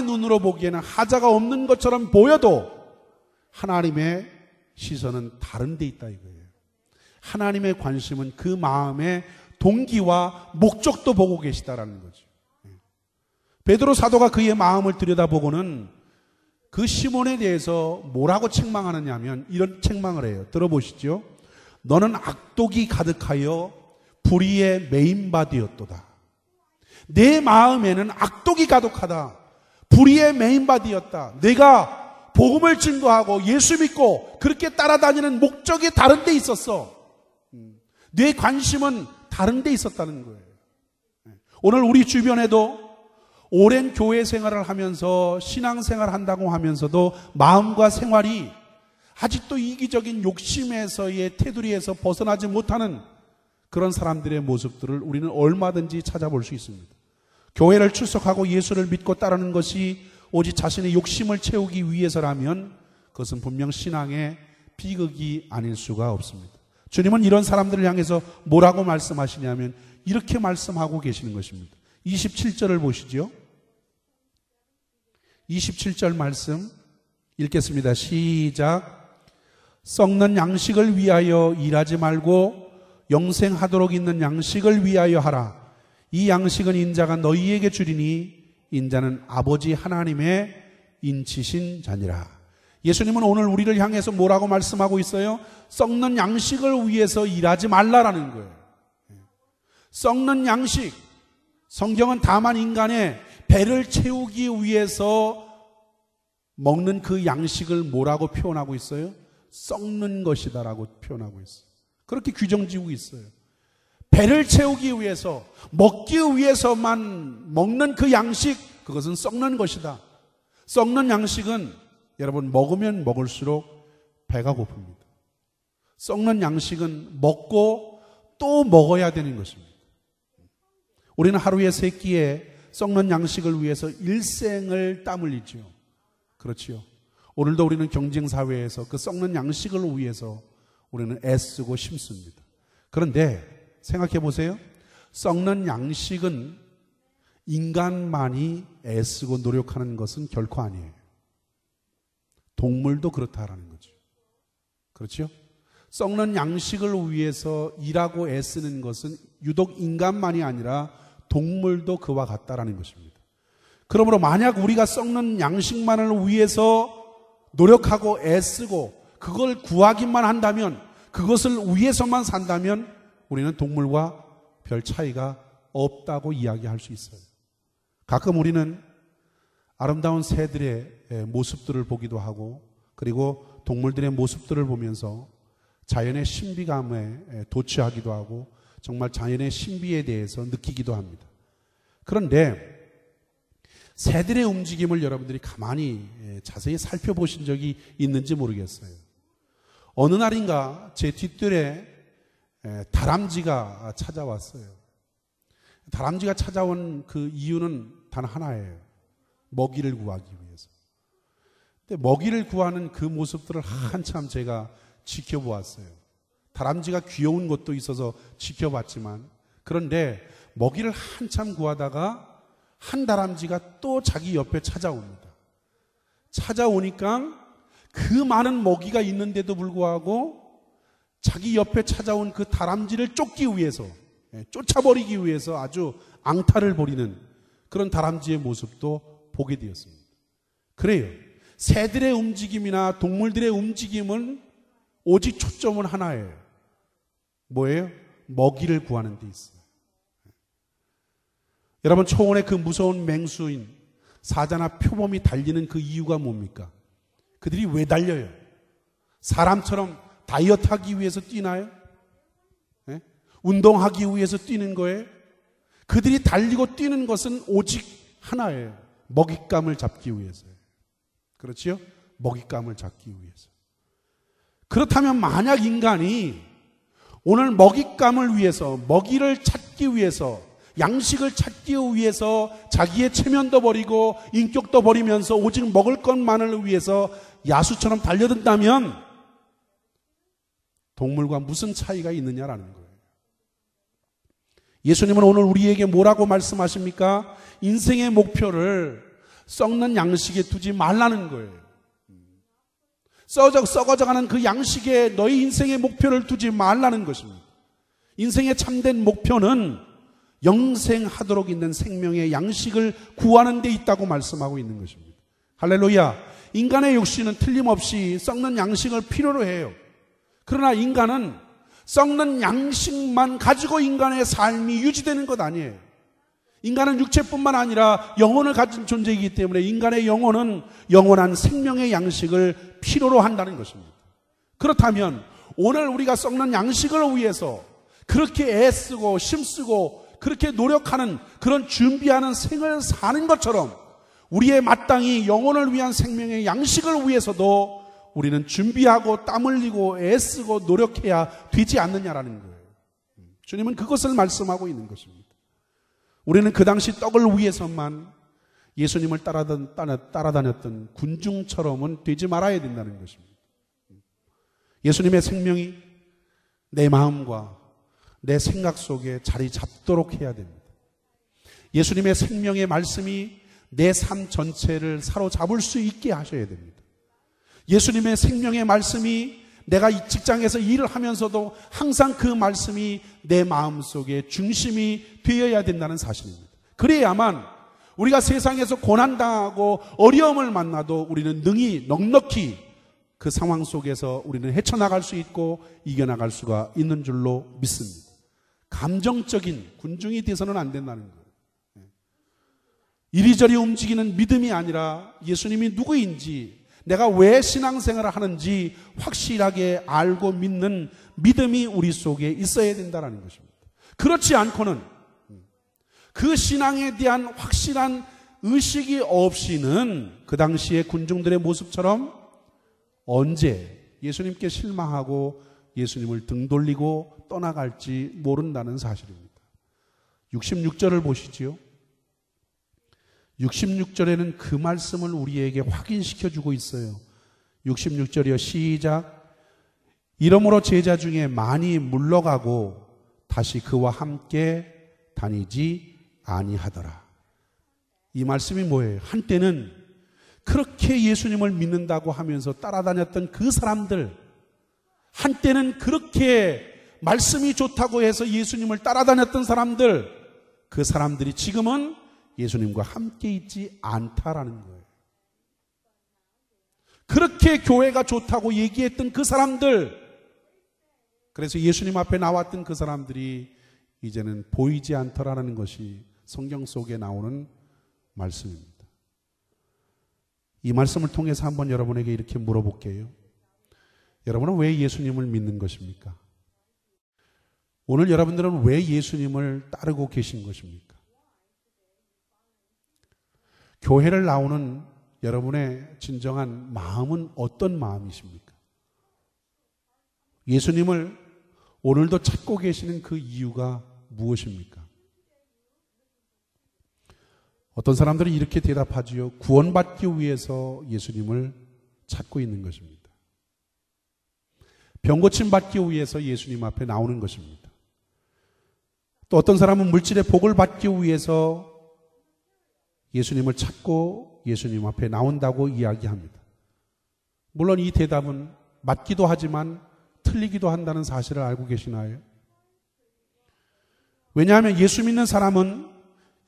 눈으로 보기에는 하자가 없는 것처럼 보여도 하나님의 시선은 다른 데 있다 이거예요. 하나님의 관심은 그 마음의 동기와 목적도 보고 계시다라는 거죠. 베드로 사도가 그의 마음을 들여다보고는 그 시몬에 대해서 뭐라고 책망하느냐 하면 이런 책망을 해요. 들어보시죠. 너는 악독이 가득하여 불의에 매인바 되었도다. 내 마음에는 악독이 가득하다. 불의에 매인바 되었다. 내가 복음을 증거하고 예수 믿고 그렇게 따라다니는 목적이 다른 데 있었어. 내 관심은 다른 데 있었다는 거예요. 오늘 우리 주변에도 오랜 교회 생활을 하면서 신앙생활을 한다고 하면서도 마음과 생활이 아직도 이기적인 욕심에서의 테두리에서 벗어나지 못하는 그런 사람들의 모습들을 우리는 얼마든지 찾아볼 수 있습니다. 교회를 출석하고 예수를 믿고 따르는 것이 오직 자신의 욕심을 채우기 위해서라면 그것은 분명 신앙의 비극이 아닐 수가 없습니다. 주님은 이런 사람들을 향해서 뭐라고 말씀하시냐면 이렇게 말씀하고 계시는 것입니다. 27절을 보시죠. 27절 말씀 읽겠습니다. 시작. 썩는 양식을 위하여 일하지 말고 영생하도록 있는 양식을 위하여 하라. 이 양식은 인자가 너희에게 주리니 인자는 아버지 하나님의 인치신 자니라. 예수님은 오늘 우리를 향해서 뭐라고 말씀하고 있어요? 썩는 양식을 위해서 일하지 말라라는 거예요. 썩는 양식. 성경은 다만 인간의 배를 채우기 위해서 먹는 그 양식을 뭐라고 표현하고 있어요? 썩는 것이다라고 표현하고 있어요. 그렇게 규정 지우고 있어요. 배를 채우기 위해서, 먹기 위해서만 먹는 그 양식, 그것은 썩는 것이다. 썩는 양식은 여러분 먹으면 먹을수록 배가 고픕니다. 썩는 양식은 먹고 또 먹어야 되는 것입니다. 우리는 하루에 3끼에 썩는 양식을 위해서 일생을 땀 흘리죠. 그렇지요. 오늘도 우리는 경쟁사회에서 그 썩는 양식을 위해서 우리는 애쓰고 심습니다. 그런데 생각해 보세요. 썩는 양식은 인간만이 애쓰고 노력하는 것은 결코 아니에요. 동물도 그렇다라는 거죠. 그렇죠? 썩는 양식을 위해서 일하고 애쓰는 것은 유독 인간만이 아니라 동물도 그와 같다라는 것입니다. 그러므로 만약 우리가 썩는 양식만을 위해서 노력하고 애쓰고 그걸 구하기만 한다면, 그것을 위해서만 산다면 우리는 동물과 별 차이가 없다고 이야기할 수 있어요. 가끔 우리는 아름다운 새들의 모습들을 보기도 하고, 그리고 동물들의 모습들을 보면서 자연의 신비감에 도취하기도 하고 정말 자연의 신비에 대해서 느끼기도 합니다. 그런데 새들의 움직임을 여러분들이 가만히 자세히 살펴보신 적이 있는지 모르겠어요. 어느 날인가 제 뒤뜰에 다람쥐가 찾아왔어요. 다람쥐가 찾아온 그 이유는 단 하나예요. 먹이를 구하기 위해서. 근데 먹이를 구하는 그 모습들을 한참 제가 지켜보았어요. 다람쥐가 귀여운 것도 있어서 지켜봤지만, 그런데 먹이를 한참 구하다가 한 다람쥐가 또 자기 옆에 찾아옵니다. 찾아오니까 그 많은 먹이가 있는데도 불구하고 자기 옆에 찾아온 그 다람쥐를 쫓기 위해서, 쫓아버리기 위해서 아주 앙탈을 벌이는 그런 다람쥐의 모습도 보게 되었습니다. 그래요. 새들의 움직임이나 동물들의 움직임은 오직 초점은 하나예요. 뭐예요? 먹이를 구하는 데 있어요. 여러분, 초원의 그 무서운 맹수인 사자나 표범이 달리는 그 이유가 뭡니까? 그들이 왜 달려요? 사람처럼 다이어트 하기 위해서 뛰나요? 네? 운동하기 위해서 뛰는 거예요? 그들이 달리고 뛰는 것은 오직 하나예요. 먹잇감을 잡기 위해서요. 그렇지요? 먹잇감을 잡기 위해서. 그렇다면 만약 인간이 오늘 먹잇감을 위해서, 먹이를 찾기 위해서, 양식을 찾기 위해서 자기의 체면도 버리고 인격도 버리면서 오직 먹을 것만을 위해서 야수처럼 달려든다면 동물과 무슨 차이가 있느냐라는 거예요. 예수님은 오늘 우리에게 뭐라고 말씀하십니까? 인생의 목표를 썩는 양식에 두지 말라는 거예요. 썩어져가는 그 양식에 너희 인생의 목표를 두지 말라는 것입니다. 인생의 참된 목표는 영생하도록 있는 생명의 양식을 구하는 데 있다고 말씀하고 있는 것입니다. 할렐루야. 인간의 욕심은 틀림없이 썩는 양식을 필요로 해요. 그러나 인간은 썩는 양식만 가지고 인간의 삶이 유지되는 것 아니에요. 인간은 육체뿐만 아니라 영혼을 가진 존재이기 때문에 인간의 영혼은 영원한 생명의 양식을 필요로 한다는 것입니다. 그렇다면 오늘 우리가 썩는 양식을 위해서 그렇게 애쓰고 힘쓰고 그렇게 노력하는 그런 준비하는 생을 사는 것처럼 우리의 마땅히 영혼을 위한 생명의 양식을 위해서도 우리는 준비하고 땀 흘리고 애쓰고 노력해야 되지 않느냐라는 거예요. 주님은 그것을 말씀하고 있는 것입니다. 우리는 그 당시 떡을 위해서만 예수님을 따라다녔던 군중처럼은 되지 말아야 된다는 것입니다. 예수님의 생명이 내 마음과 내 생각 속에 자리 잡도록 해야 됩니다. 예수님의 생명의 말씀이 내 삶 전체를 사로잡을 수 있게 하셔야 됩니다. 예수님의 생명의 말씀이 내가 이 직장에서 일을 하면서도 항상 그 말씀이 내 마음속에 중심이 되어야 된다는 사실입니다. 그래야만 우리가 세상에서 고난당하고 어려움을 만나도 우리는 능히 넉넉히 그 상황 속에서 우리는 헤쳐나갈 수 있고 이겨나갈 수가 있는 줄로 믿습니다. 감정적인 군중이 돼서는 안 된다는 거예요. 이리저리 움직이는 믿음이 아니라 예수님이 누구인지 내가 왜 신앙생활을 하는지 확실하게 알고 믿는 믿음이 우리 속에 있어야 된다는 것입니다. 그렇지 않고는 그 신앙에 대한 확실한 의식이 없이는 그 당시의 군중들의 모습처럼 언제 예수님께 실망하고 예수님을 등 돌리고 떠나갈지 모른다는 사실입니다. 66절을 보시지요. 66절에는 그 말씀을 우리에게 확인시켜주고 있어요. 66절이요. 시작. 이러므로 제자 중에 많이 물러가고 다시 그와 함께 다니지 아니하더라. 이 말씀이 뭐예요? 한때는 그렇게 예수님을 믿는다고 하면서 따라다녔던 그 사람들, 한때는 그렇게 말씀이 좋다고 해서 예수님을 따라다녔던 사람들, 그 사람들이 지금은 예수님과 함께 있지 않다라는 거예요. 그렇게 교회가 좋다고 얘기했던 그 사람들, 그래서 예수님 앞에 나왔던 그 사람들이 이제는 보이지 않더라는 것이 성경 속에 나오는 말씀입니다. 이 말씀을 통해서 한번 여러분에게 이렇게 물어볼게요. 여러분은 왜 예수님을 믿는 것입니까? 오늘 여러분들은 왜 예수님을 따르고 계신 것입니까? 교회를 나오는 여러분의 진정한 마음은 어떤 마음이십니까? 예수님을 오늘도 찾고 계시는 그 이유가 무엇입니까? 어떤 사람들은 이렇게 대답하지요. 구원받기 위해서 예수님을 찾고 있는 것입니다. 병고침 받기 위해서 예수님 앞에 나오는 것입니다. 또 어떤 사람은 물질의 복을 받기 위해서 예수님을 찾고 예수님 앞에 나온다고 이야기합니다. 물론 이 대답은 맞기도 하지만 틀리기도 한다는 사실을 알고 계시나요? 왜냐하면 예수 믿는 사람은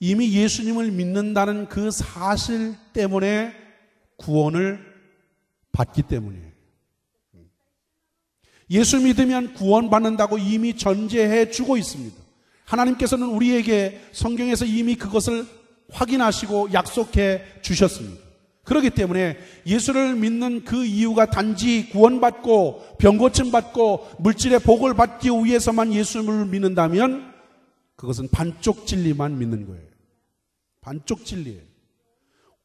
이미 예수님을 믿는다는 그 사실 때문에 구원을 받기 때문이에요. 예수 믿으면 구원받는다고 이미 전제해 주고 있습니다. 하나님께서는 우리에게 성경에서 이미 그것을 확인하시고 약속해 주셨습니다. 그렇기 때문에 예수를 믿는 그 이유가 단지 구원받고 병고침 받고 물질의 복을 받기 위해서만 예수를 믿는다면 그것은 반쪽 진리만 믿는 거예요. 반쪽 진리예요.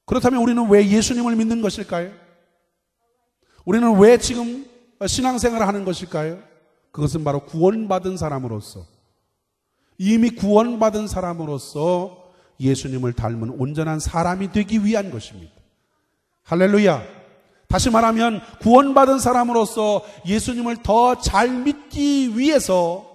그렇다면 우리는 왜 예수님을 믿는 것일까요? 우리는 왜 지금 신앙생활을 하는 것일까요? 그것은 바로 구원받은 사람으로서, 이미 구원받은 사람으로서 예수님을 닮은 온전한 사람이 되기 위한 것입니다. 할렐루야. 다시 말하면 구원받은 사람으로서 예수님을 더 잘 믿기 위해서